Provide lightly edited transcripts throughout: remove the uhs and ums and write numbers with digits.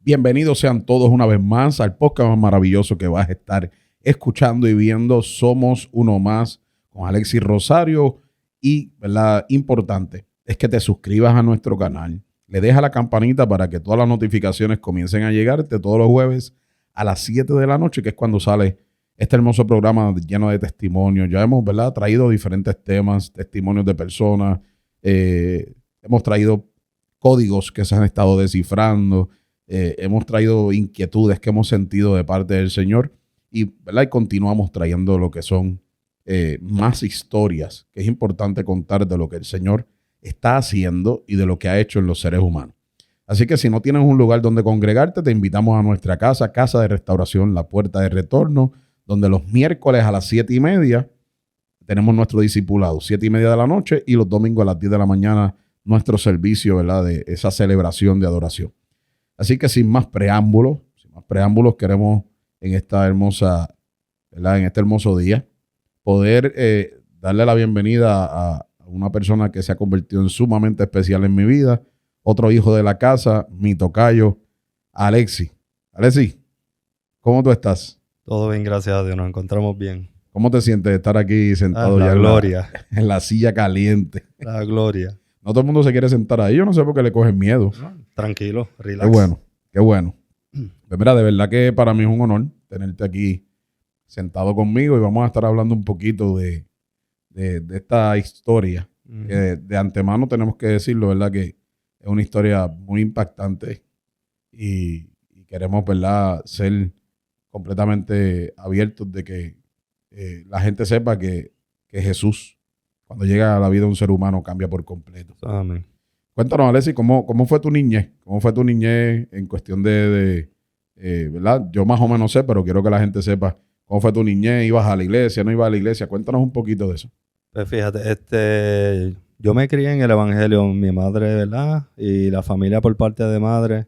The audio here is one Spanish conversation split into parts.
Bienvenidos sean todos una vez más al podcast más maravilloso que vas a estar escuchando y viendo. Somos uno más con Alexis Rosario y, ¿verdad? Importante es que te suscribas a nuestro canal. Le dejas la campanita para que todas las notificaciones comiencen a llegarte todos los jueves a las 7 de la noche, que es cuando sale este hermoso programa lleno de testimonios. Ya hemos, ¿verdad?, traído diferentes temas, testimonios de personas. Hemos traído códigos que se han estado descifrando. Hemos traído inquietudes que hemos sentido de parte del Señor y, ¿verdad?, y continuamos trayendo lo que son más historias, que es importante contar de lo que el Señor está haciendo y de lo que ha hecho en los seres humanos. Así que si no tienes un lugar donde congregarte, te invitamos a nuestra casa, Casa de Restauración, La Puerta de Retorno, donde los miércoles a las 7:30 tenemos nuestro discipulado, 7:30 de la noche, y los domingos a las 10 de la mañana nuestro servicio, ¿verdad?, de esa celebración de adoración. Así que sin más preámbulos, queremos en esta hermosa, ¿verdad?, en este hermoso día, poder darle la bienvenida a una persona que se ha convertido en sumamente especial en mi vida, otro hijo de la casa, mi tocayo, Alexis. Alexis, ¿cómo tú estás? Todo bien, gracias a Dios, nos encontramos bien. ¿Cómo te sientes de estar aquí sentado ya en la silla caliente? La gloria. No todo el mundo se quiere sentar ahí, yo no sé por qué le cogen miedo. Tranquilo, relax. Qué bueno. Pues mira, de verdad que para mí es un honor tenerte aquí sentado conmigo y vamos a estar hablando un poquito de esta historia. Que de antemano tenemos que decirlo, ¿verdad?, que es una historia muy impactante y queremos, ¿verdad?, ser completamente abiertos de que la gente sepa que Jesús, cuando llega a la vida de un ser humano, cambia por completo. Amén. Cuéntanos, Alexis, ¿cómo fue tu niñez? ¿Cómo fue tu niñez en cuestión ¿verdad? Yo más o menos sé, pero quiero que la gente sepa cómo fue tu niñez. ¿Ibas a la iglesia? ¿No ibas a la iglesia? Cuéntanos un poquito de eso. Pues fíjate, yo me crié en el evangelio, mi madre, ¿verdad? Y la familia por parte de madre,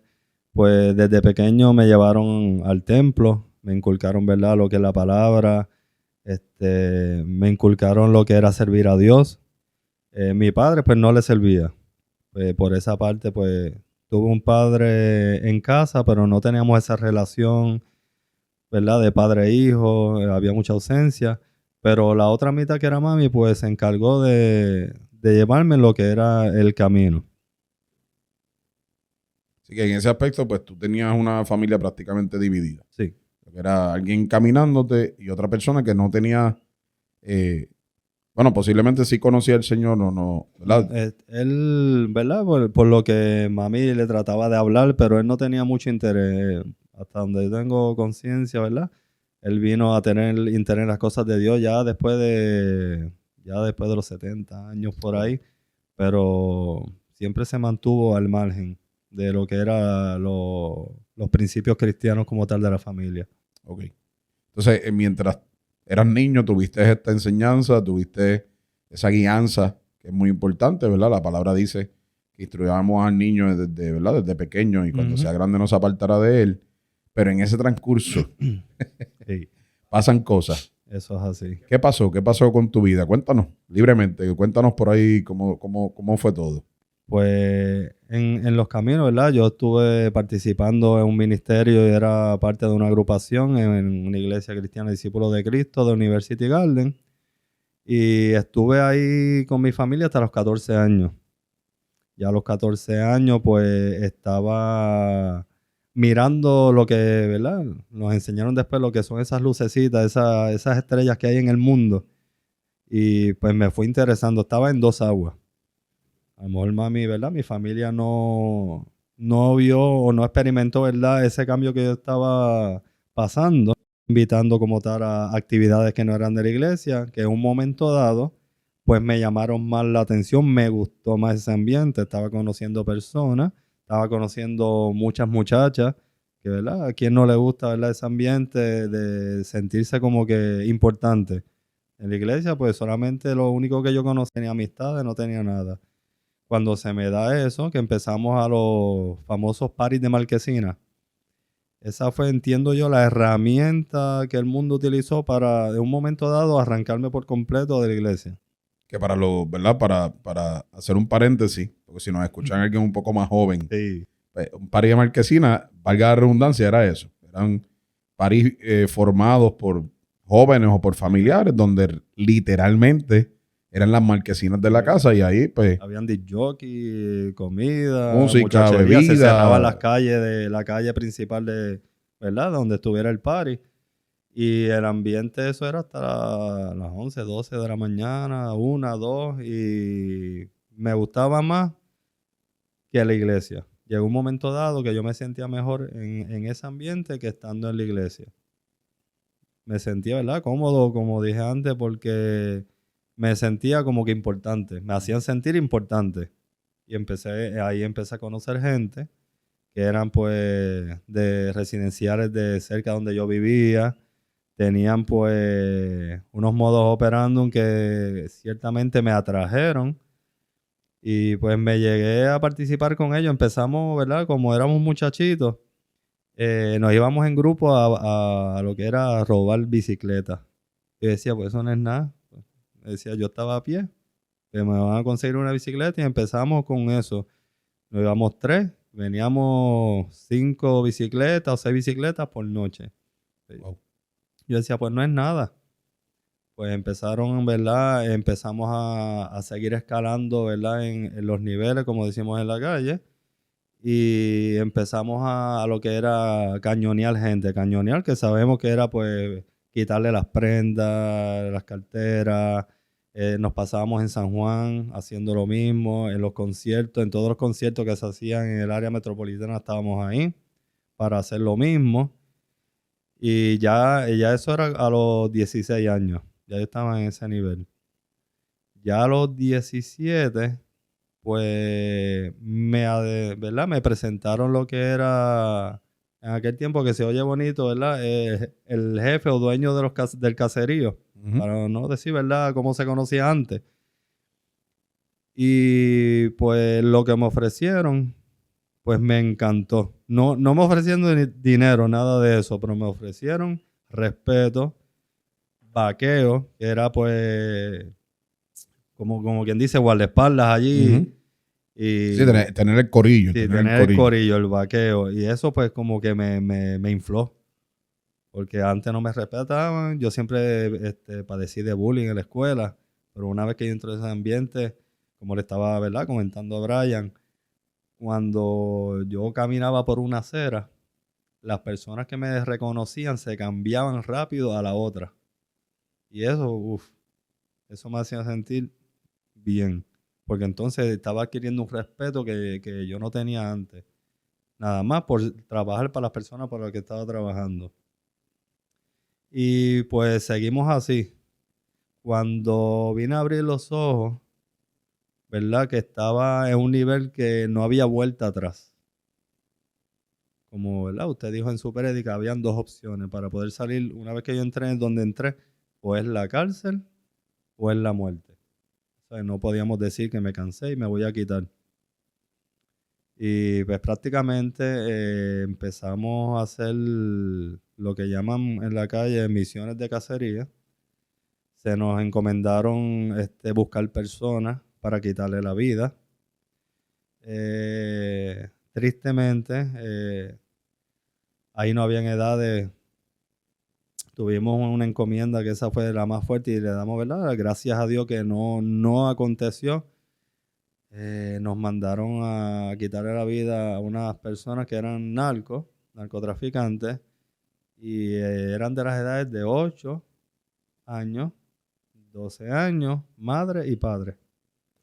pues desde pequeño me llevaron al templo, me inculcaron, ¿verdad?, lo que es la palabra, me inculcaron lo que era servir a Dios. Mi padre, pues no le servía. Por esa parte, pues tuve un padre en casa, pero no teníamos esa relación, ¿verdad?, de padre e hijo, había mucha ausencia. Pero la otra mitad, que era mami, pues se encargó de llevarme en lo que era el camino. Así que en ese aspecto, pues tú tenías una familia prácticamente dividida. Sí. Era alguien caminándote y otra persona que no tenía, bueno, posiblemente sí conocía al Señor o no, ¿verdad? Él, ¿verdad?, por lo que mami le trataba de hablar, pero él no tenía mucho interés. Hasta donde yo tengo conciencia, ¿verdad? Él vino a tener interés en las cosas de Dios ya después de los 70 años por ahí, pero siempre se mantuvo al margen de lo que eran los principios cristianos como tal de la familia. Ok. Entonces, mientras eras niño, tuviste esta enseñanza, tuviste esa guianza, que es muy importante, ¿verdad? La palabra dice que instruyamos al niño ¿verdad?, desde pequeño, y cuando sea grande no se apartará de él. Pero en ese transcurso Sí. pasan cosas. Eso es así. ¿Qué pasó? ¿Qué pasó con tu vida? Cuéntanos libremente, cuéntanos por ahí cómo fue todo. Pues en los caminos, ¿verdad? Yo estuve participando en un ministerio y era parte de una agrupación en una iglesia cristiana, Discípulos de Cristo, de University Garden. Y estuve ahí con mi familia hasta los 14 años. Ya a los 14 años, pues estaba mirando lo que, ¿verdad?, nos enseñaron después lo que son esas lucecitas, esas estrellas que hay en el mundo. Y pues me fue interesando. Estaba en dos aguas. A lo mejor mami, ¿verdad?, mi familia no vio o no experimentó, ¿verdad?, ese cambio que yo estaba pasando, invitando como tal a actividades que no eran de la iglesia, que en un momento dado, pues me llamaron más la atención, me gustó más ese ambiente, estaba conociendo personas, estaba conociendo muchas muchachas, que, ¿verdad?, a quien no le gusta, ¿verdad?, ese ambiente de sentirse como que importante. En la iglesia, pues solamente lo único que yo conocía, tenía amistades, no tenía nada. Cuando se me da eso, que empezamos a los famosos parties de marquesina, esa fue, entiendo yo, la herramienta que el mundo utilizó para, de un momento dado, arrancarme por completo de la iglesia. Que ¿verdad? Para hacer un paréntesis, porque si nos escuchan alguien un poco más joven, Sí. un party de marquesina, valga la redundancia, era eso. Eran parties formados por jóvenes o por familiares, donde literalmente eran las marquesinas de la casa y ahí, pues, habían disc jockey, comida, música, muchachería, se cerraban las bebida. calles de la calle principal de, ¿verdad? Donde estuviera el party. Y el ambiente, eso era hasta las 11, 12 de la mañana, 1, 2, y me gustaba más que la iglesia. Llegó un momento dado que yo me sentía mejor en ese ambiente que estando en la iglesia. Me sentía, ¿verdad? Cómodo, como dije antes, porque me sentía como que importante. Me hacían sentir importante. Y ahí empecé a conocer gente que eran pues de residenciales de cerca donde yo vivía. Tenían pues unos modos operandum que ciertamente me atrajeron. Y pues me llegué a participar con ellos. Empezamos, ¿verdad? Como éramos muchachitos, nos íbamos en grupo a lo que era robar bicicletas. Y decía, pues eso no es nada. Decía, yo estaba a pie, que me van a conseguir una bicicleta y empezamos con eso. Nos íbamos 3, veníamos 5 bicicletas o 6 bicicletas por noche. Wow. Yo decía, pues no es nada. Pues empezaron, ¿verdad? Empezamos a seguir escalando, ¿verdad? En los niveles, como decimos en la calle. Y empezamos a lo que era cañonear gente. Cañonear, que sabemos que era pues quitarle las prendas, las carteras. Nos pasábamos en San Juan haciendo lo mismo, en los conciertos, en todos los conciertos que se hacían en el área metropolitana estábamos ahí para hacer lo mismo. Y ya eso era a los 16 años, ya yo estaba en ese nivel. Ya a los 17 pues ¿verdad? Me presentaron lo que era en aquel tiempo, que se oye bonito, ¿verdad? El jefe o dueño de del caserío, para no decir, ¿verdad?, cómo se conocía antes. Y pues lo que me ofrecieron, pues me encantó. No me ofrecieron ni dinero, nada de eso, pero me ofrecieron respeto, vaqueo, que era pues, como quien dice, guardaespaldas allí. Sí, Y tener el corillo. sí, Tener el tener el corillo. corillo, el vaqueo. Y eso pues como que me infló. Porque antes no me respetaban. Yo siempre padecí de bullying en la escuela. Pero una vez que yo entré en ese ambiente, como le estaba, ¿verdad?, comentando a Brian, cuando yo caminaba por una acera, las personas que me reconocían se cambiaban rápido a la otra. Y eso, eso me hacía sentir bien. Porque entonces estaba adquiriendo un respeto que yo no tenía antes. Nada más por trabajar para las personas para las que estaba trabajando. Y pues seguimos así. Cuando vine a abrir los ojos, ¿verdad?, que estaba en un nivel que no había vuelta atrás. Como, ¿verdad?, usted dijo en su prédica, habían 2 opciones para poder salir. Una vez que yo entré en donde entré, o es la cárcel o es la muerte. O sea, no podíamos decir que me cansé y me voy a quitar. Y pues prácticamente empezamos a hacer lo que llaman en la calle misiones de cacería. Se nos encomendaron buscar personas para quitarle la vida. Tristemente, ahí no habían edades. Tuvimos una encomienda que esa fue la más fuerte y le damos, ¿verdad?, gracias a Dios que no aconteció. Nos mandaron a quitarle la vida a unas personas que eran narcotraficantes, y eran de las edades de 8 años, 12 años, madre y padre.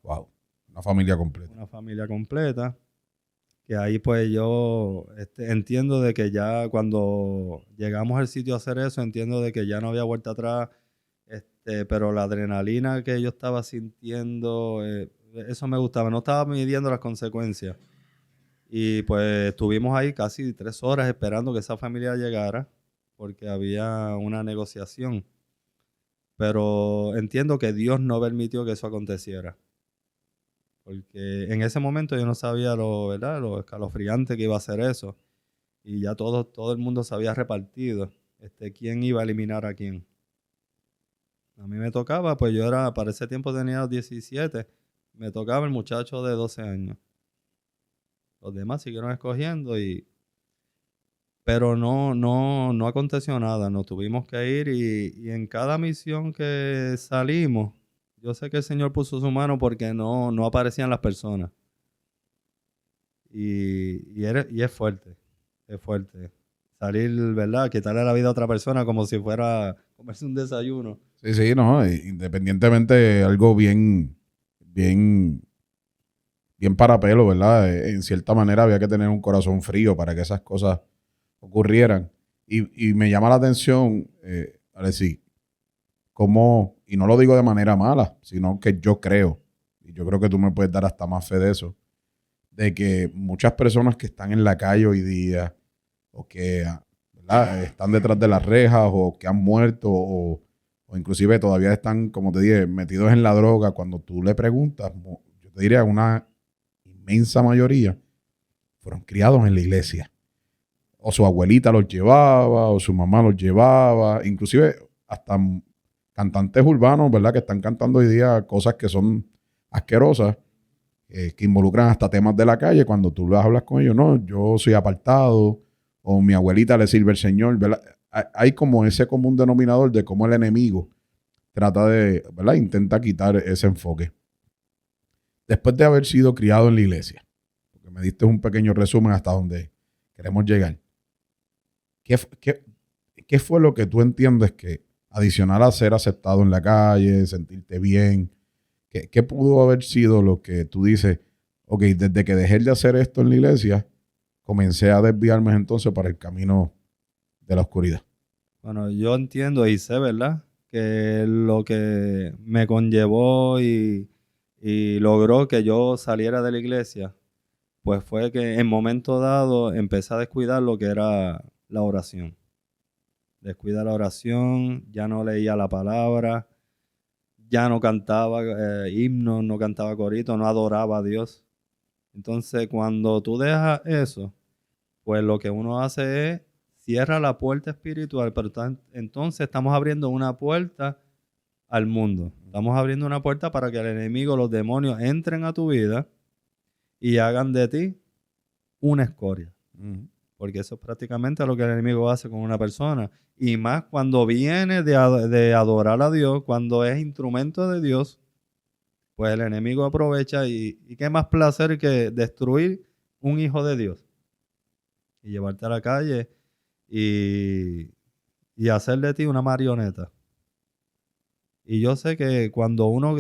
Wow. Una familia completa. Una familia completa, que ahí pues yo entiendo de que ya cuando llegamos al sitio a hacer eso, entiendo de que ya no había vuelta atrás, pero la adrenalina que yo estaba sintiendo, eso me gustaba, no estaba midiendo las consecuencias. Y pues estuvimos ahí casi 3 horas esperando que esa familia llegara, porque había una negociación. Pero entiendo que Dios no permitió que eso aconteciera. Porque en ese momento yo no sabía ¿verdad?, lo escalofriante que iba a ser eso. Y ya todo el mundo se había repartido quién iba a eliminar a quién. A mí me tocaba, pues yo para ese tiempo tenía 17, me tocaba el muchacho de 12 años. Los demás siguieron escogiendo pero no aconteció nada. Nos tuvimos que ir y en cada misión que salimos, yo sé que el Señor puso su mano porque no aparecían las personas. Y es fuerte, es fuerte. Salir, ¿verdad? Quitarle la vida a otra persona como si fuera comerse un desayuno. Sí, sí, no, independientemente algo bien, bien, bien para pelo, ¿verdad? En cierta manera había que tener un corazón frío para que esas cosas ocurrieran. Y me llama la atención, Alexis, cómo, y no lo digo de manera mala, sino que yo creo, y yo creo que tú me puedes dar hasta más fe de eso, de que muchas personas que están en la calle hoy día, o que, ¿verdad?, están detrás de las rejas, o que han muerto, o inclusive todavía están, como te dije, metidos en la droga, cuando tú le preguntas, yo te diría una inmensa mayoría fueron criados en la iglesia. O su abuelita los llevaba, o su mamá los llevaba, inclusive hasta cantantes urbanos, ¿verdad?, que están cantando hoy día cosas que son asquerosas, que involucran hasta temas de la calle. Cuando tú les hablas con ellos, no, yo soy apartado, o mi abuelita le sirve el Señor, ¿verdad? Hay como ese común denominador de cómo el enemigo trata de, ¿verdad?, intenta quitar ese enfoque. Después de haber sido criado en la iglesia, porque me diste un pequeño resumen hasta donde queremos llegar, ¿qué fue lo que tú entiendes que, adicional a ser aceptado en la calle, sentirte bien, qué pudo haber sido lo que tú dices, ok, desde que dejé de hacer esto en la iglesia, comencé a desviarme entonces para el camino de la oscuridad? Bueno, yo entiendo y sé, ¿verdad?, que lo que me conllevó y logró que yo saliera de la iglesia, pues fue que en momento dado empecé a descuidar lo que era la oración. Descuida la oración, ya no leía la palabra, ya no cantaba himnos, no cantaba coritos, no adoraba a Dios. Entonces, cuando tú dejas eso, pues lo que uno hace es cierra la puerta espiritual, pero entonces estamos abriendo una puerta al mundo. Estamos abriendo una puerta para que el enemigo, los demonios, entren a tu vida y hagan de ti una escoria. Porque eso es prácticamente lo que el enemigo hace con una persona. Y más cuando viene de adorar a Dios, cuando es instrumento de Dios, pues el enemigo aprovecha y qué más placer que destruir un hijo de Dios y llevarte a la calle y hacer de ti una marioneta. Y yo sé que cuando uno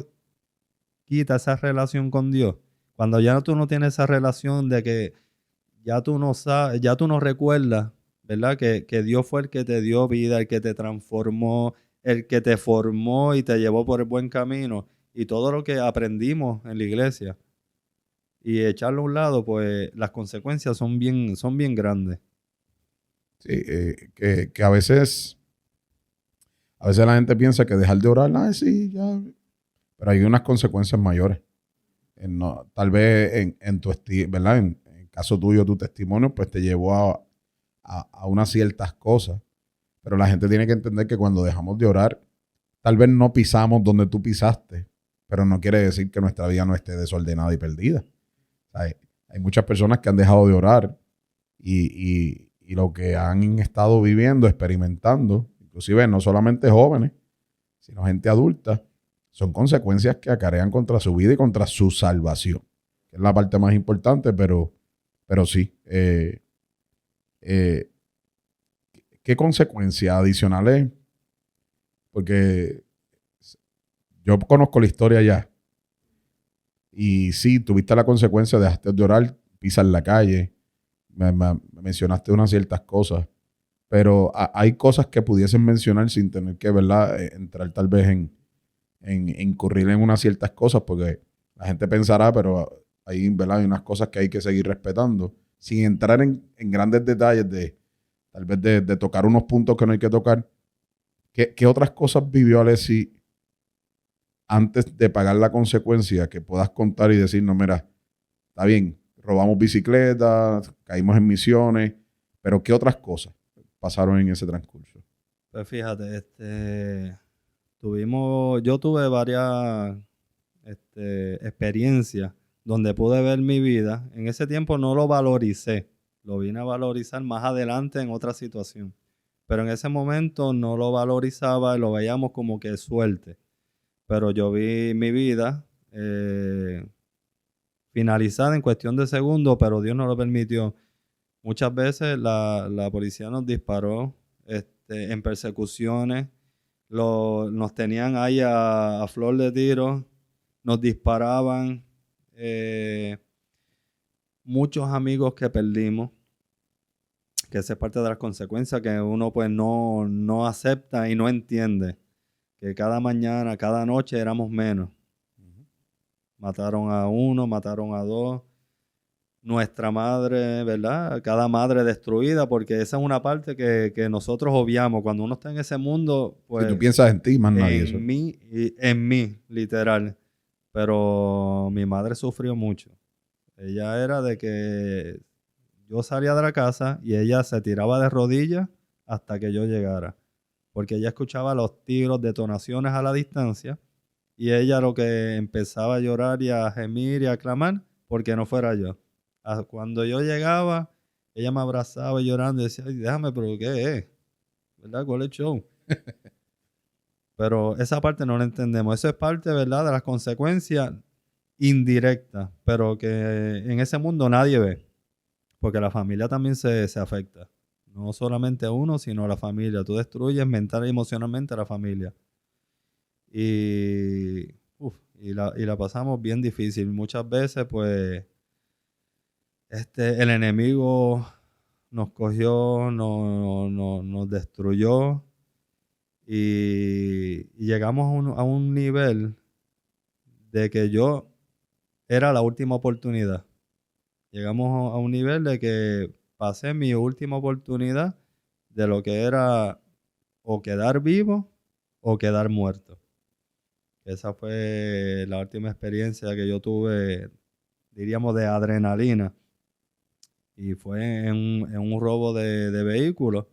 quita esa relación con Dios, cuando ya tú no tienes esa relación de que ya tú no sabes, ya tú no recuerdas, ¿verdad?, que Dios fue el que te dio vida, el que te transformó, el que te formó y te llevó por el buen camino, y todo lo que aprendimos en la iglesia, y echarlo a un lado, pues las consecuencias son bien grandes. Sí, que a veces la gente piensa que dejar de orar, ay, sí, ya, pero hay unas consecuencias mayores. Tal vez en tu ¿verdad? En el caso tuyo, tu testimonio, pues te llevó a unas ciertas cosas. Pero la gente tiene que entender que cuando dejamos de orar, tal vez no pisamos donde tú pisaste, pero no quiere decir que nuestra vida no esté desordenada y perdida. O sea, hay muchas personas que han dejado de orar y lo que han estado viviendo, experimentando, inclusive no solamente jóvenes, sino gente adulta, son consecuencias que acarrean contra su vida y contra su salvación, que es la parte más importante, pero sí. ¿Qué consecuencias adicionales? Porque yo conozco la historia ya. Y sí, tuviste la consecuencia, dejaste de orar, pisas la calle, me mencionaste unas ciertas cosas, pero hay cosas que pudiesen mencionar sin tener que, ¿verdad?, entrar tal vez en incurrir en unas ciertas cosas, porque la gente pensará, pero hay, ¿verdad?, hay unas cosas que hay que seguir respetando, sin entrar en grandes detalles de tal vez de tocar unos puntos que no hay que tocar. ¿Qué otras cosas vivió Alexis antes de pagar la consecuencia que puedas contar y decir, no, mira, está bien, robamos bicicletas, caímos en misiones, pero qué otras cosas pasaron en ese transcurso? Pues fíjate, yo tuve varias experiencias donde pude ver mi vida. En ese tiempo no lo valoricé, lo vine a valorizar más adelante en otra situación. Pero en ese momento no lo valorizaba y lo veíamos como que suerte. Pero yo vi mi vida finalizada en cuestión de segundos, pero Dios no lo permitió. Muchas veces la policía nos disparó en persecuciones, nos tenían ahí a flor de tiro, nos disparaban. Muchos amigos que perdimos, que esa es parte de las consecuencias que uno pues no acepta y no entiende, que cada mañana, cada noche éramos menos. Mataron a uno, mataron a dos. Nuestra madre, ¿verdad? Cada madre destruida, porque esa es una parte que nosotros obviamos. Cuando uno está en ese mundo, pues... Si tú piensas en ti, más nadie eso. En mí, literal. Pero mi madre sufrió mucho. Ella era de que yo salía de la casa y ella se tiraba de rodillas hasta que yo llegara. Porque ella escuchaba los tiros, detonaciones a la distancia, y ella lo que empezaba a llorar y a gemir y a clamar porque no fuera yo. Cuando yo llegaba, ella me abrazaba llorando y decía, ay, déjame, pero ¿qué es? ¿Verdad? ¿Cuál es el show? Pero esa parte no la entendemos. Eso es parte, ¿verdad?, de las consecuencias indirectas, pero que en ese mundo nadie ve. Porque la familia también se afecta. No solamente uno, sino la familia. Tú destruyes mental y emocionalmente a la familia. Y la pasamos bien difícil. Muchas veces, pues, el enemigo nos cogió, nos destruyó y llegamos a un nivel de que yo era la última oportunidad. Llegamos a un nivel de que pasé mi última oportunidad de lo que era o quedar vivo o quedar muerto. Esa fue la última experiencia que yo tuve, diríamos, de adrenalina. Y fue en un robo de vehículos,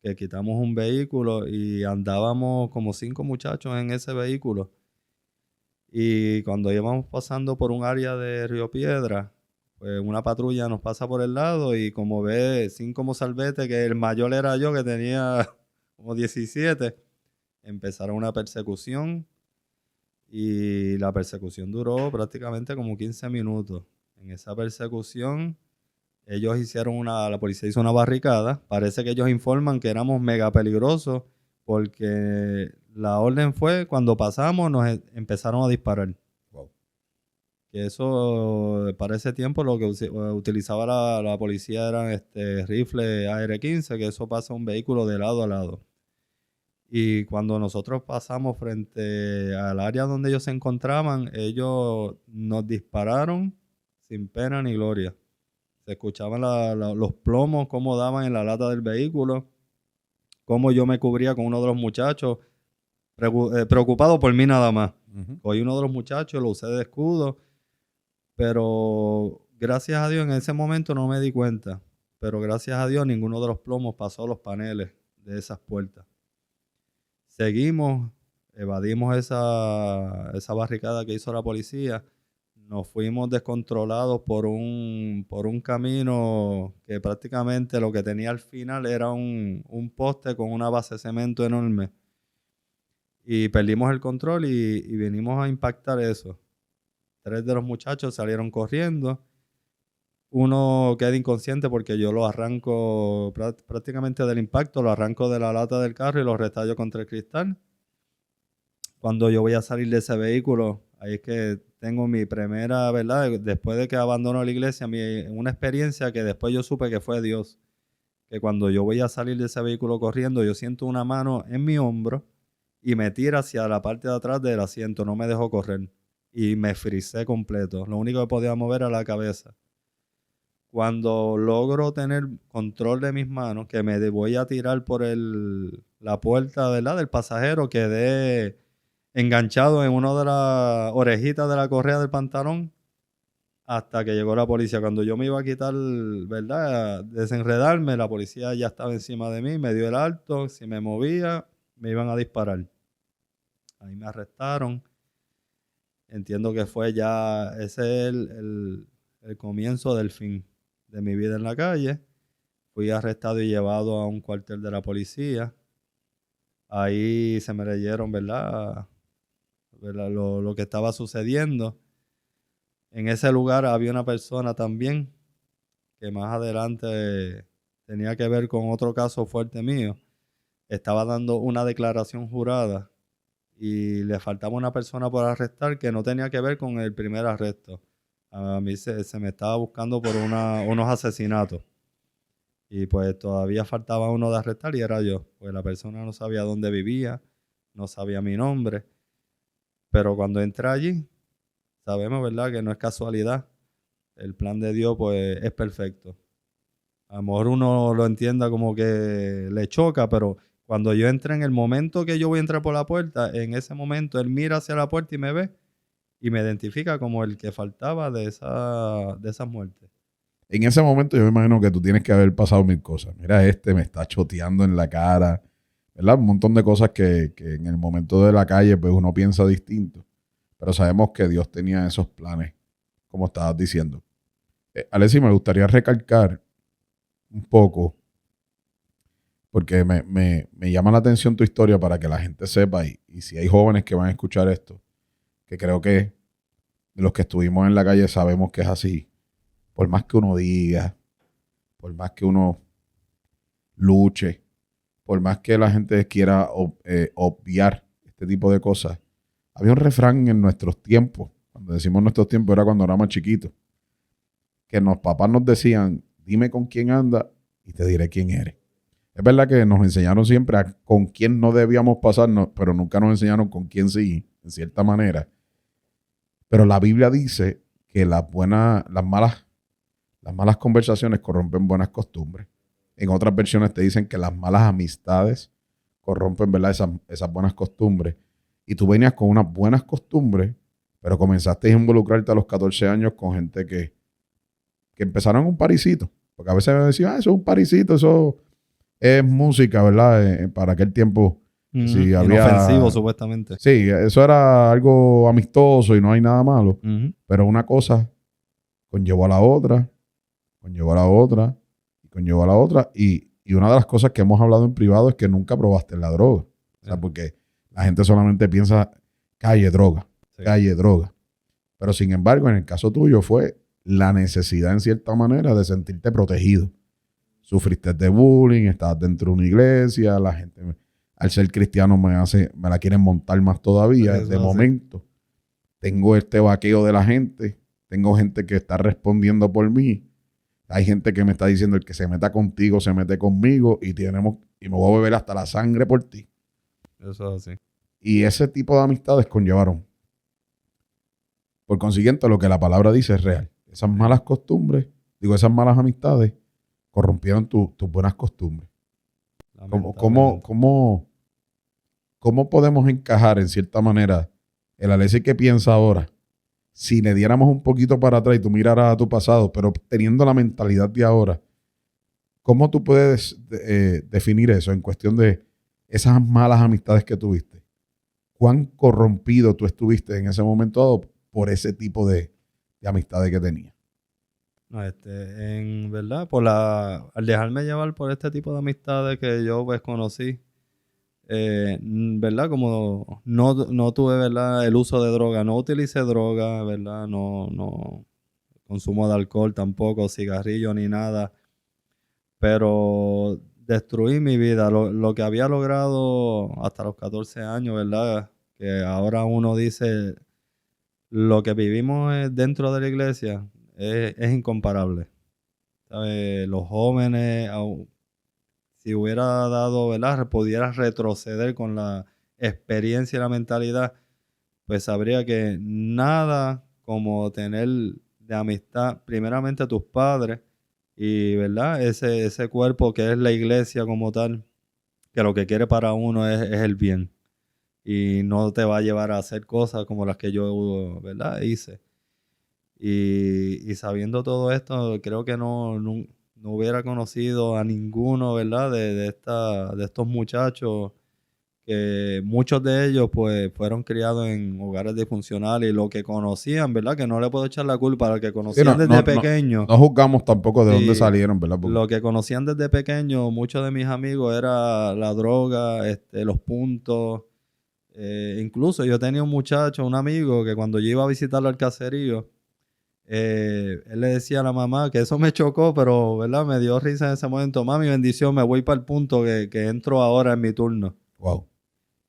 que quitamos un vehículo y andábamos como 5 muchachos en ese vehículo. Y cuando íbamos pasando por un área de Río Piedra, pues una patrulla nos pasa por el lado y como ve, sin como salvete, que el mayor era yo, que tenía como 17, empezaron una persecución y la persecución duró prácticamente como 15 minutos. En esa persecución, la policía hizo una barricada. Parece que ellos informan que éramos mega peligrosos porque la orden fue, cuando pasamos, empezaron a disparar. Wow. Que eso, para ese tiempo, lo que utilizaba la policía eran rifles AR-15, que eso pasa un vehículo de lado a lado. Y cuando nosotros pasamos frente al área donde ellos se encontraban, ellos nos dispararon sin pena ni gloria. Se escuchaban los plomos, cómo daban en la lata del vehículo, cómo yo me cubría con uno de los muchachos, preocupado por mí nada más. Cogí uno de los muchachos, lo usé de escudo, pero gracias a Dios en ese momento no me di cuenta. Pero gracias a Dios ninguno de los plomos pasó a los paneles de esas puertas. Seguimos, evadimos esa barricada que hizo la policía. Nos fuimos descontrolados por un camino que prácticamente lo que tenía al final era un poste con una base de cemento enorme. Y perdimos el control y vinimos a impactar eso. 3 de los muchachos salieron corriendo. Uno queda inconsciente porque yo lo arranco prácticamente del impacto, lo arranco de la lata del carro y lo restallo contra el cristal. Cuando yo voy a salir de ese vehículo, ahí es que tengo mi primera, ¿verdad? Después de que abandono la iglesia, una experiencia que después yo supe que fue Dios. Que cuando yo voy a salir de ese vehículo corriendo, yo siento una mano en mi hombro y me tira hacia la parte de atrás del asiento, no me dejó correr. Y me frisé completo. Lo único que podía mover era la cabeza. Cuando logro tener control de mis manos, que me voy a tirar por la puerta, ¿verdad?, del pasajero, quedé enganchado en una de las orejitas de la correa del pantalón hasta que llegó la policía. Cuando yo me iba a quitar, ¿verdad?, desenredarme, la policía ya estaba encima de mí, me dio el alto. Si me movía, me iban a disparar. Ahí me arrestaron. entiendo que fue ya, ese es el comienzo del fin de mi vida en la calle. Fui arrestado y llevado a un cuartel de la policía. Ahí se me leyeron, ¿verdad? Lo que estaba sucediendo. En ese lugar había una persona también que más adelante tenía que ver con otro caso fuerte mío. Estaba dando una declaración jurada y le faltaba una persona por arrestar que no tenía que ver con el primer arresto. A mí se me estaba buscando por unos asesinatos. Y pues todavía faltaba uno de arrestar y era yo. Pues la persona no sabía dónde vivía, no sabía mi nombre. Pero cuando entré allí, sabemos, ¿verdad?, que no es casualidad. El plan de Dios, pues, es perfecto. A lo mejor uno lo entienda como que le choca, pero cuando yo entré, en el momento que yo voy a entrar por la puerta, en ese momento él mira hacia la puerta y me ve y me identifica como el que faltaba de esas muertes. En ese momento yo me imagino que tú tienes que haber pasado mil cosas. Mira, me está choteando en la cara, ¿verdad? Un montón de cosas que en el momento de la calle pues uno piensa distinto. Pero sabemos que Dios tenía esos planes, como estabas diciendo. Alexis, me gustaría recalcar un poco, porque me llama la atención tu historia para que la gente sepa, y si hay jóvenes que van a escuchar esto, que creo que de los que estuvimos en la calle sabemos que es así. Por más que uno diga, por más que uno luche, por más que la gente quiera obviar este tipo de cosas, había un refrán en nuestros tiempos, cuando decimos nuestros tiempos era cuando éramos chiquitos, que los papás nos decían, dime con quién anda y te diré quién eres. Es verdad que nos enseñaron siempre a con quién no debíamos pasarnos, pero nunca nos enseñaron con quién sí, en cierta manera. Pero la Biblia dice que las malas conversaciones corrompen buenas costumbres. En otras versiones te dicen que las malas amistades corrompen, ¿verdad?, esas buenas costumbres. Y tú venías con unas buenas costumbres, pero comenzaste a involucrarte a los 14 años con gente que empezaron un parisito. Porque a veces me decían, eso es un parisito, eso es música, ¿verdad? Para aquel tiempo, si había... Inofensivo, supuestamente. Sí, eso era algo amistoso y no hay nada malo. Pero una cosa conllevó a la otra, conllevó a la otra, y conllevó a la otra. Y una de las cosas que hemos hablado en privado es que nunca probaste la droga. O sea, porque la gente solamente piensa calle, droga, calle, droga. Pero sin embargo, en el caso tuyo fue la necesidad, en cierta manera, de sentirte protegido. Sufriste de bullying, estabas dentro de una iglesia, la gente, al ser cristiano, me la quieren montar más todavía. De momento, tengo este vaqueo de la gente, tengo gente que está respondiendo por mí. Hay gente que me está diciendo, el que se meta contigo, se mete conmigo, y me voy a beber hasta la sangre por ti. Eso es así. Y ese tipo de amistades conllevaron. Por consiguiente, lo que la palabra dice es real. Esas malas costumbres, esas malas amistades, corrompieron tus buenas costumbres. ¿Cómo podemos encajar, en cierta manera, el Alexis que piensa ahora, si le diéramos un poquito para atrás y tú miraras a tu pasado, pero teniendo la mentalidad de ahora? ¿Cómo tú puedes definir eso en cuestión de esas malas amistades que tuviste? ¿Cuán corrompido tú estuviste en ese momento dado por ese tipo de amistades que tenías? No, en verdad, al dejarme llevar por este tipo de amistades que yo pues conocí, ¿verdad? Como no tuve, ¿verdad?, el uso de droga, no utilicé droga, ¿verdad? No consumo de alcohol tampoco, cigarrillo ni nada, pero destruí mi vida, lo que había logrado hasta los 14 años, ¿verdad? Que ahora uno dice, lo que vivimos dentro de la iglesia es incomparable. ¿Sabe? Los jóvenes, si hubiera dado, ¿verdad?, pudiera retroceder con la experiencia y la mentalidad, pues sabría que nada como tener de amistad primeramente a tus padres y, ¿verdad?, ese cuerpo que es la iglesia como tal, que lo que quiere para uno es el bien y no te va a llevar a hacer cosas como las que yo, ¿verdad?, hice. Y sabiendo todo esto, creo que no hubiera conocido a ninguno, ¿verdad?, de estos muchachos que muchos de ellos pues fueron criados en hogares disfuncionales y lo que conocían, ¿verdad? Que no le puedo echar la culpa a lo que Sí, conocían desde pequeño. no juzgamos tampoco de dónde Sí, salieron, ¿verdad? Porque lo que conocían desde pequeño, muchos de mis amigos, era la droga, los puntos. Incluso yo tenía un muchacho, un amigo, que cuando yo iba a visitarlo al caserío, él le decía a la mamá, que eso me chocó, pero ¿verdad? Me dio risa en ese momento. Mami, bendición, me voy para el punto que entro ahora en mi turno. wow.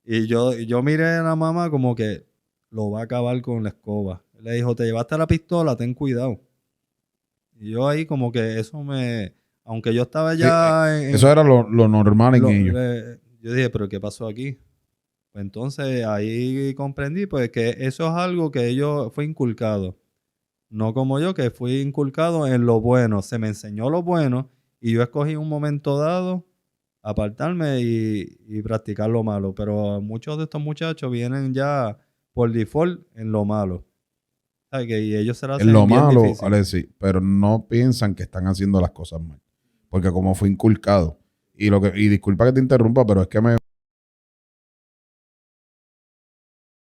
Y yo miré a la mamá como que lo va a acabar con la escoba. Él le dijo, te llevaste la pistola, ten cuidado. Y yo ahí como que eso aunque yo estaba Sí, ya eso era lo normal en ellos. yo dije, pero ¿qué pasó aquí? Pues entonces ahí comprendí pues que eso es algo que ellos fue inculcado. No como yo, que fui inculcado en lo bueno. Se me enseñó lo bueno y yo escogí un momento dado apartarme y practicar lo malo. Pero muchos de estos muchachos vienen ya por default en lo malo. ¿Sabes? Y ellos se la En lo hacen bien malo, difícil. Alexis, pero no piensan que están haciendo las cosas mal. Porque como fue inculcado. Y disculpa que te interrumpa, pero es que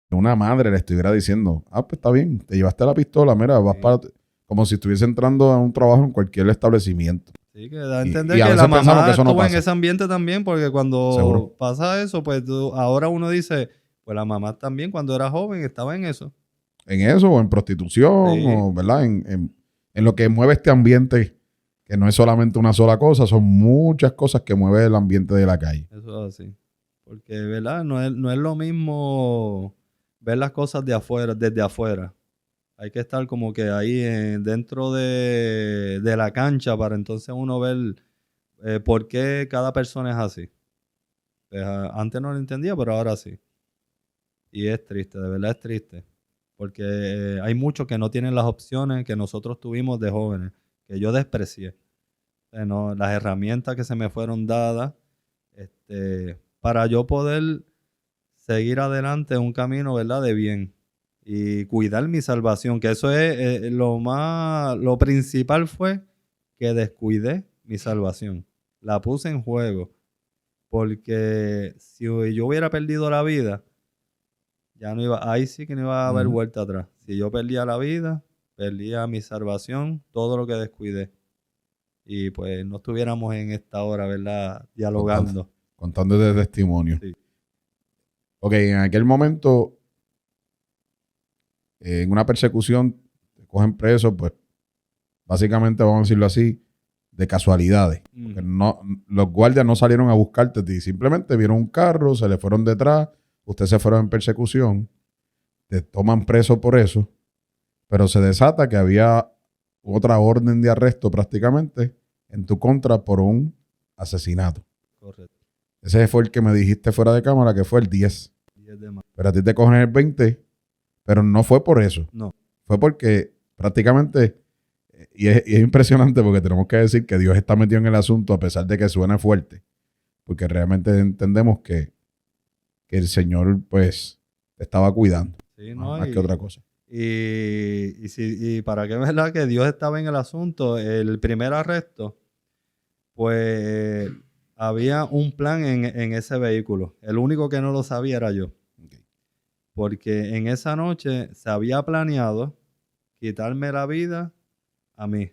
una madre le estuviera diciendo, pues está bien, te llevaste la pistola, mira, vas Sí. para... Como si estuviese entrando a un trabajo en cualquier establecimiento. Sí, que da a Y entender a que veces la pensamos mamá que eso no estuvo en pasa. ese ambiente también, porque cuando Seguro. pasa eso, pues ahora uno dice, pues la mamá también cuando era joven estaba en eso. En eso, o en prostitución, Sí, o ¿verdad? En lo que mueve este ambiente, que no es solamente una sola cosa, son muchas cosas que mueve el ambiente de la calle. eso es así. Porque, ¿verdad? No es lo mismo ver las cosas de afuera, desde afuera. Hay que estar como que ahí dentro de la cancha para entonces uno ver por qué cada persona es así. Pues, antes no lo entendía, pero ahora sí. Y es triste, de verdad es triste. Porque hay muchos que no tienen las opciones que nosotros tuvimos de jóvenes, que yo desprecié. Las herramientas que se me fueron dadas para yo poder seguir adelante en un camino, ¿verdad? De bien. Y cuidar mi salvación, que eso es lo principal fue que descuidé mi salvación. La puse en juego. Porque si yo hubiera perdido la vida, ya no iba, ahí sí que no iba a haber Ujú. vuelta atrás. Si yo perdía la vida, perdía mi salvación, todo lo que descuidé. Y pues no estuviéramos en esta hora, ¿verdad? Dialogando. Contando de testimonio. Sí. Ok, en aquel momento, en una persecución, te cogen preso, pues básicamente, vamos a decirlo así, de casualidades. Porque no, los guardias no salieron a buscarte a ti, simplemente vieron un carro, se le fueron detrás, ustedes se fueron en persecución, te toman preso por eso, pero se desata que había otra orden de arresto prácticamente en tu contra por un asesinato. Correcto. Ese fue el que me dijiste fuera de cámara, que fue el 10. 10 de mayo. Pero a ti te cogen el 20, pero no fue por eso. No. Fue porque prácticamente, y es impresionante porque tenemos que decir que Dios está metido en el asunto a pesar de que suene fuerte, porque realmente entendemos que el Señor pues te estaba cuidando, Sí, más, ¿no? más que otra cosa. Y para qué verdad que Dios estaba en el asunto, el primer arresto, pues había un plan en ese vehículo. El único que no lo sabía era yo. Okay. Porque en esa noche se había planeado quitarme la vida a mí.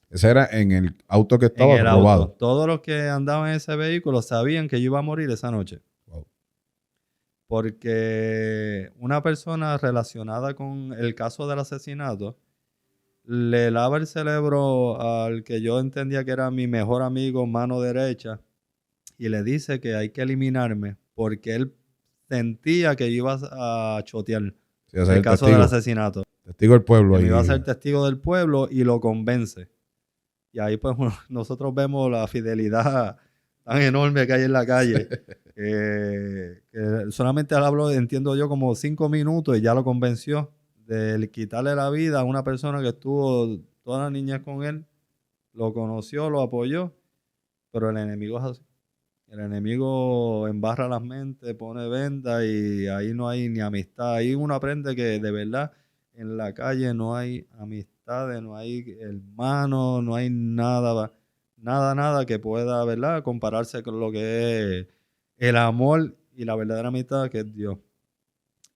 Ese era en el auto que En estaba el robado. auto. Todos los que andaban en ese vehículo sabían que yo iba a morir esa noche. Wow. Porque una persona relacionada con el caso del asesinato le lava el cerebro al que yo entendía que era mi mejor amigo, mano derecha, y le dice que hay que eliminarme porque él sentía que yo iba a chotear Sí, ese es el caso del asesinato. Testigo del pueblo Que ahí. me iba a ser testigo del pueblo y lo convence. Y ahí pues nosotros vemos la fidelidad tan enorme que hay en la calle. Que solamente hablo, entiendo yo, como 5 minutos y ya lo convenció de quitarle la vida a una persona que estuvo toda la niñez con él, lo conoció, lo apoyó, pero el enemigo es así. El enemigo embarra las mentes, pone venda y ahí no hay ni amistad. Ahí uno aprende que de verdad en la calle no hay amistades, no hay hermanos, no hay nada que pueda, ¿verdad?, compararse con lo que es el amor y la verdadera amistad que es Dios.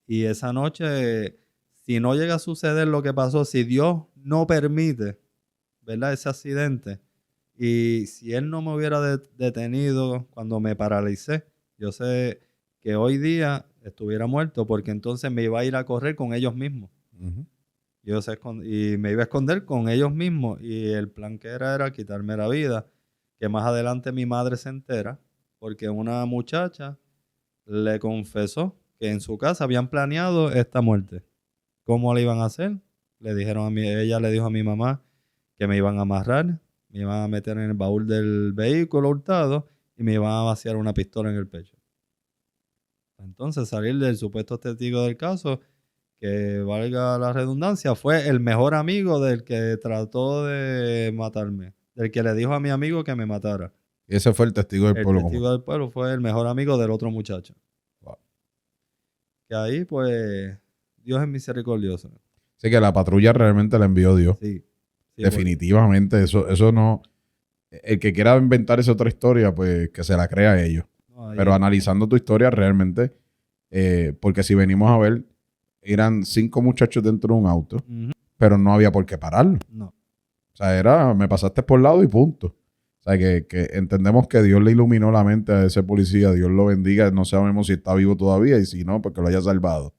Y esa noche, si no llega a suceder lo que pasó, si Dios no permite, ¿verdad?, ese accidente, y si Él no me hubiera detenido cuando me paralicé, yo sé que hoy día estuviera muerto, porque entonces me iba a ir a correr con ellos mismos. Ujú. Y me iba a esconder con ellos mismos. Y el plan que era quitarme la vida. Que más adelante mi madre se entera, porque una muchacha le confesó que en su casa habían planeado esta muerte. ¿Cómo le iban a hacer? Ella le dijo a mi mamá que me iban a amarrar, me iban a meter en el baúl del vehículo hurtado y me iban a vaciar una pistola en el pecho. Entonces, salir del supuesto testigo del caso, que valga la redundancia, fue el mejor amigo del que trató de matarme, del que le dijo a mi amigo que me matara. Y ese fue el testigo del El pueblo. testigo del pueblo fue el mejor amigo del otro muchacho. Wow. Que ahí, pues, Dios es misericordioso. Así que la patrulla realmente la envió Dios. Sí. Definitivamente, eso no. El que quiera inventar esa otra historia, pues que se la crea a ellos. No, Pero analizando tu historia realmente, porque si venimos a ver, eran 5 muchachos dentro de un auto, pero no había por qué pararlo. No. O sea, me pasaste por lado y punto. O sea, que entendemos que Dios le iluminó la mente a ese policía, Dios lo bendiga, no sabemos si está vivo todavía y si no, porque lo haya salvado.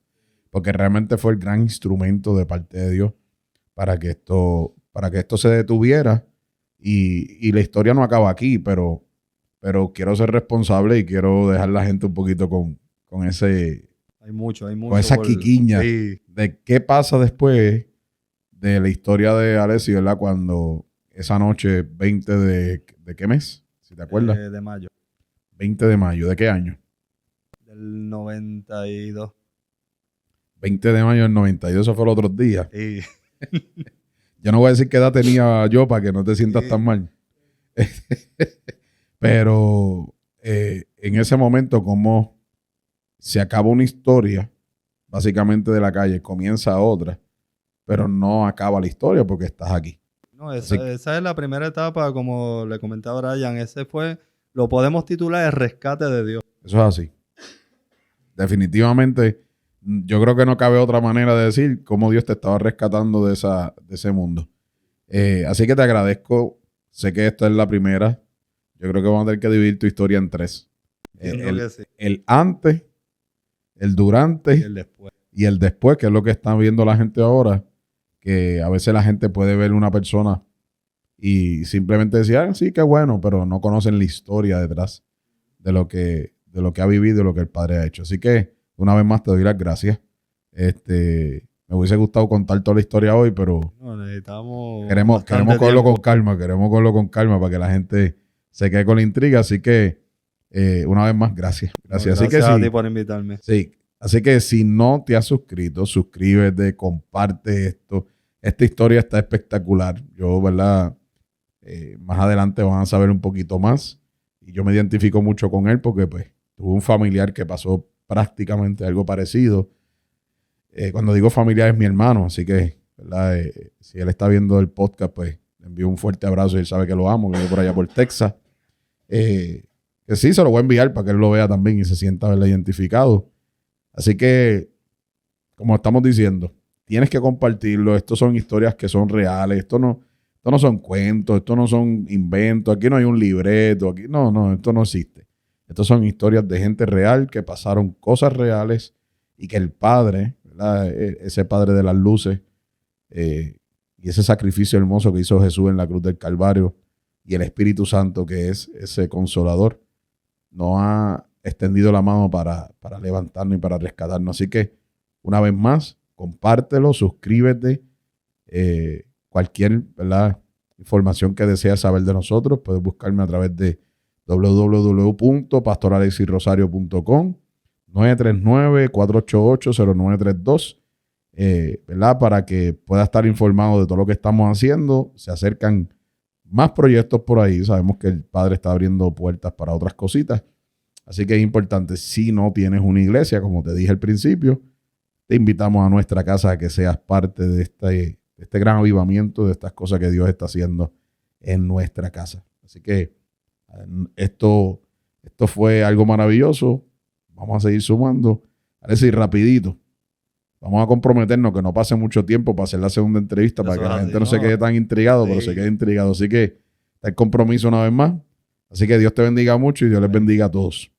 Porque realmente fue el gran instrumento de parte de Dios para que esto se detuviera. Y la historia no acaba aquí, pero quiero ser responsable y quiero dejar a la gente un poquito con ese... Hay mucho. Con esa quiquiña de qué pasa después de la historia de Alexis, ¿verdad? Cuando esa noche, 20 de qué mes, si te acuerdas. De mayo. 20 de mayo, ¿de qué año? Del 92. 20 de mayo del 92, eso fue los otros días. Sí. Yo no voy a decir qué edad tenía yo para que no te sientas tan mal. Pero en ese momento, como se acaba una historia, básicamente de la calle, comienza otra, pero no acaba la historia porque estás aquí. No, esa es la primera etapa, como le comentaba Brian, lo podemos titular el rescate de Dios. Eso es así. Definitivamente, yo creo que no cabe otra manera de decir cómo Dios te estaba rescatando de ese mundo. Así que te agradezco. Sé que esta es la primera. Yo creo que vamos a tener que dividir tu historia en 3. El antes, el durante y el después, que es lo que está viendo la gente ahora, que a veces la gente puede ver una persona y simplemente decir, sí, qué bueno, pero no conocen la historia detrás de lo que ha vivido y lo que el Padre ha hecho. Así que, una vez más, te doy las gracias. Me hubiese gustado contar toda la historia hoy, pero queremos cogerlo con calma. Queremos cogerlo con calma para que la gente se quede con la intriga. Así que, una vez más, gracias. Gracias a ti por invitarme. Sí. Así que si no te has suscrito, suscríbete, comparte esto. Esta historia está espectacular. Yo, ¿verdad? Más adelante van a saber un poquito más. Y yo me identifico mucho con él porque, pues, tuve un familiar que pasó prácticamente algo parecido. Cuando digo familiar es mi hermano, así que, ¿verdad? Si él está viendo el podcast, pues, le envío un fuerte abrazo y él sabe que lo amo, que vive por allá por Texas. Que sí, se lo voy a enviar para que él lo vea también y se sienta, ¿verdad?, identificado. Así que, como estamos diciendo, tienes que compartirlo. Estos son historias que son reales. Esto no son cuentos, esto no son inventos. Aquí no hay un libreto. Aquí no, esto no existe. Estos son historias de gente real que pasaron cosas reales y que el Padre, ¿verdad?, ese Padre de las luces y ese sacrificio hermoso que hizo Jesús en la cruz del Calvario y el Espíritu Santo, que es ese consolador, nos ha extendido la mano para levantarnos y para rescatarnos. Así que, una vez más, compártelo, suscríbete. Cualquier, ¿verdad?, información que deseas saber de nosotros, puedes buscarme a través de www.pastoralexisrosario.com 939-488-0932, ¿verdad?, para que puedas estar informado de todo lo que estamos haciendo. Se acercan más proyectos por ahí. Sabemos que el Padre está abriendo puertas para otras cositas. Así que es importante, si no tienes una iglesia, como te dije al principio, te invitamos a nuestra casa a que seas parte de este gran avivamiento, de estas cosas que Dios está haciendo en nuestra casa. Así que esto fue algo maravilloso. Vamos a seguir sumando. Alexis, rapidito. Vamos a comprometernos que no pase mucho tiempo para hacer la segunda entrevista, para que la gente no se quede tan intrigado, pero se quede intrigado. Así que está el compromiso una vez más. Así que Dios te bendiga mucho y Dios les bendiga a todos.